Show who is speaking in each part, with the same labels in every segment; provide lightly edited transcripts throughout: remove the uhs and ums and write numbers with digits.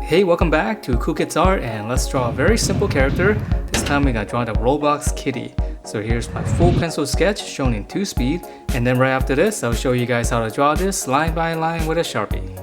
Speaker 1: Hey, welcome back to Cool Kids Art, and let's draw a very simple character. This time we're gonna draw the Roblox Kitty. So here's my full pencil sketch shown in 2 speed, and then right after this I'll show you guys how to draw this line by line with a sharpie.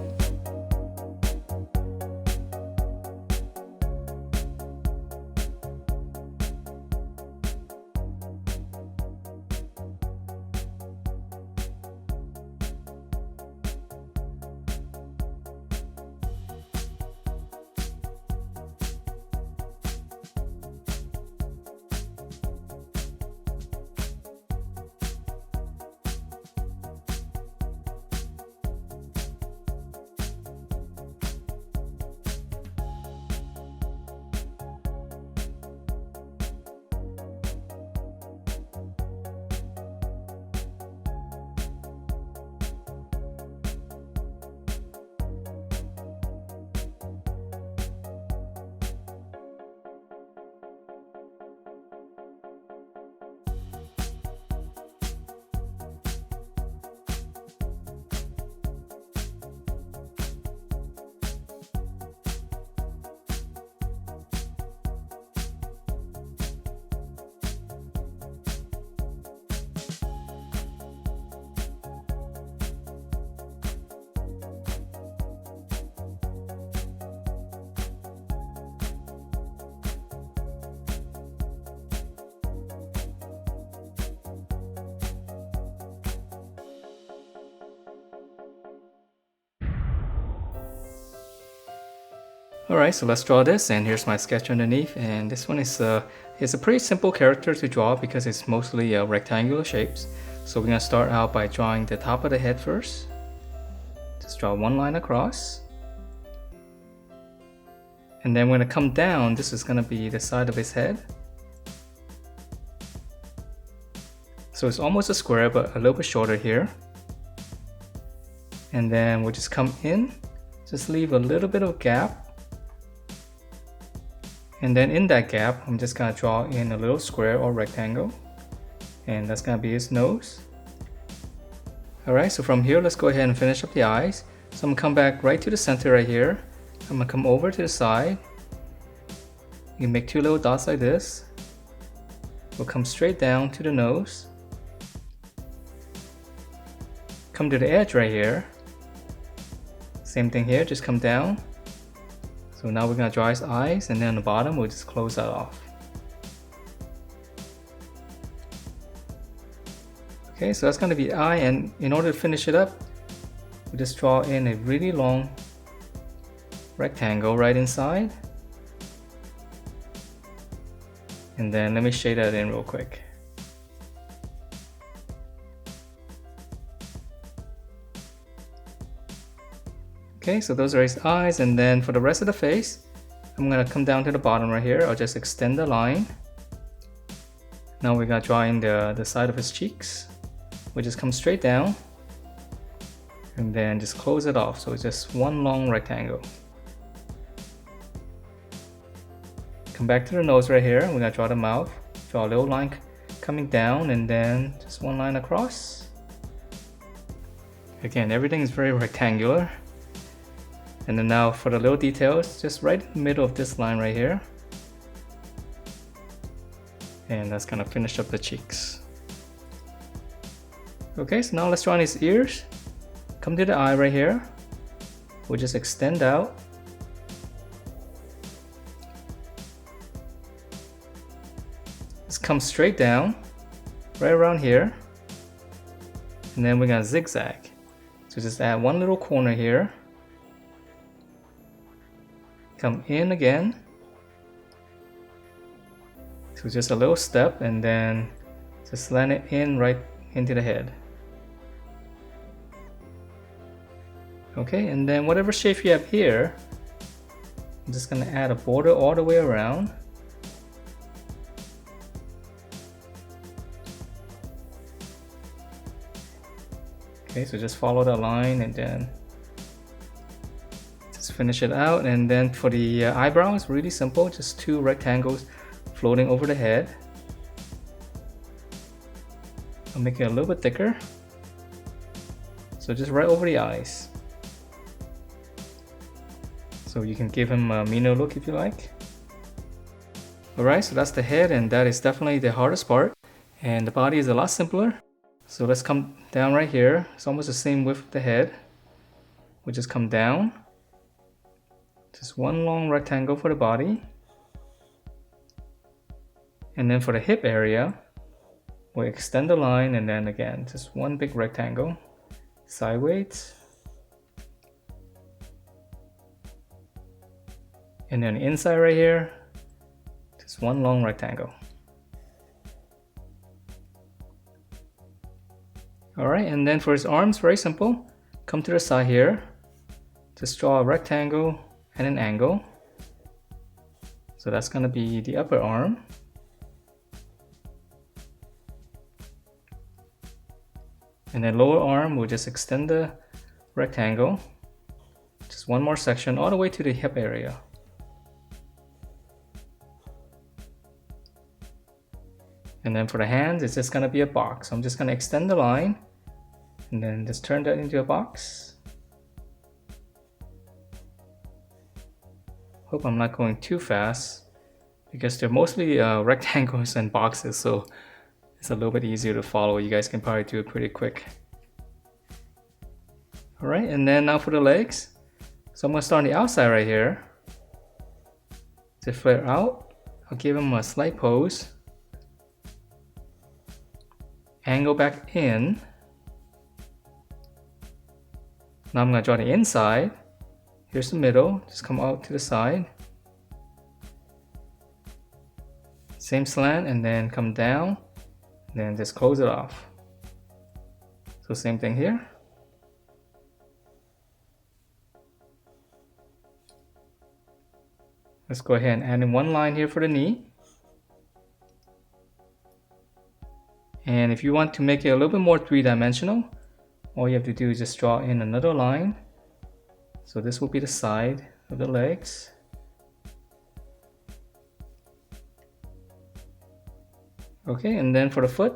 Speaker 1: Alright, so let's draw this, and here's my sketch underneath, and this one is it's a pretty simple character to draw because it's mostly rectangular shapes. So we're going to start out by drawing the top of the head first. Just draw one line across. And then we're going to come down. This is going to be the side of his head. So it's almost a square, but a little bit shorter here. And then we'll just come in, just leave a little bit of gap. And then in that gap, I'm just going to draw in a little square or rectangle. And that's going to be his nose. Alright, so from here, let's go ahead and finish up the eyes. So I'm going to come back right to the center right here. I'm going to come over to the side. You make 2 little dots like this. We'll come straight down to the nose. Come to the edge right here. Same thing here, just come down. So now we're going to draw his eyes, and then on the bottom we'll just close that off. Okay, so that's going to be the eye, and in order to finish it up, we just draw in a really long rectangle right inside. And then let me shade that in real quick. Okay, so those are his eyes, and then for the rest of the face, I'm going to come down to the bottom right here. I'll just extend the line. Now we're going to draw in the side of his cheeks. We just come straight down and then just close it off. So it's just one long rectangle. Come back to the nose right here. We're going to draw the mouth. Draw a little line coming down and then just one line across. Again, everything is very rectangular. And then now for the little details, just right in the middle of this line right here. And that's gonna finish up the cheeks. Okay, so now let's draw on his ears. Come to the eye right here. We'll just extend out. Just come straight down, right around here. And then we're gonna zigzag. So just add one little corner here. Come in again. So just a little step, and then just land it in right into the head. Okay, and then whatever shape you have here, I'm just gonna add a border all the way around. Okay, so just follow the line and then finish it out. And then for the eyebrow, it's really simple, just 2 rectangles floating over the head. I'll make it a little bit thicker. So just right over the eyes. So you can give him a meaner look if you like. Alright, so that's the head, and that is definitely the hardest part. And the body is a lot simpler. So let's come down right here. It's almost the same width with the head. We'll just come down. Just one long rectangle for the body. And then for the hip area, we'll extend the line, and then again, just one big rectangle sideways. And then inside right here, just one long rectangle. Alright, and then for his arms, very simple. Come to the side here. Just draw a rectangle and an angle. So that's going to be the upper arm. And then lower arm, we'll just extend the rectangle. Just one more section all the way to the hip area. And then for the hands, it's just gonna be a box. I'm just gonna extend the line and then just turn that into a box. Hope I'm not going too fast because they're mostly rectangles and boxes, so it's a little bit easier to follow. You guys can probably do it pretty quick. Alright, and then now for the legs. So I'm gonna start on the outside right here. To flare out, I'll give him a slight pose. Angle back in. Now I'm going to draw the inside. Here's the middle, just come out to the side. Same slant, and then come down, and then just close it off. So same thing here. Let's go ahead and add in one line here for the knee. And if you want to make it a little bit more three-dimensional, all you have to do is just draw in another line. So this will be the side of the legs. Okay, and then for the foot,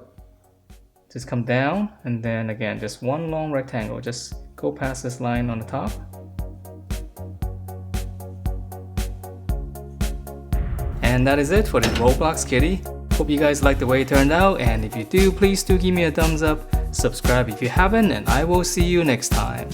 Speaker 1: just come down, and then again, just one long rectangle. Just go past this line on the top. And that is it for the Roblox Kitty. Hope you guys like the way it turned out, and if you do, please do give me a thumbs up, subscribe if you haven't, and I will see you next time.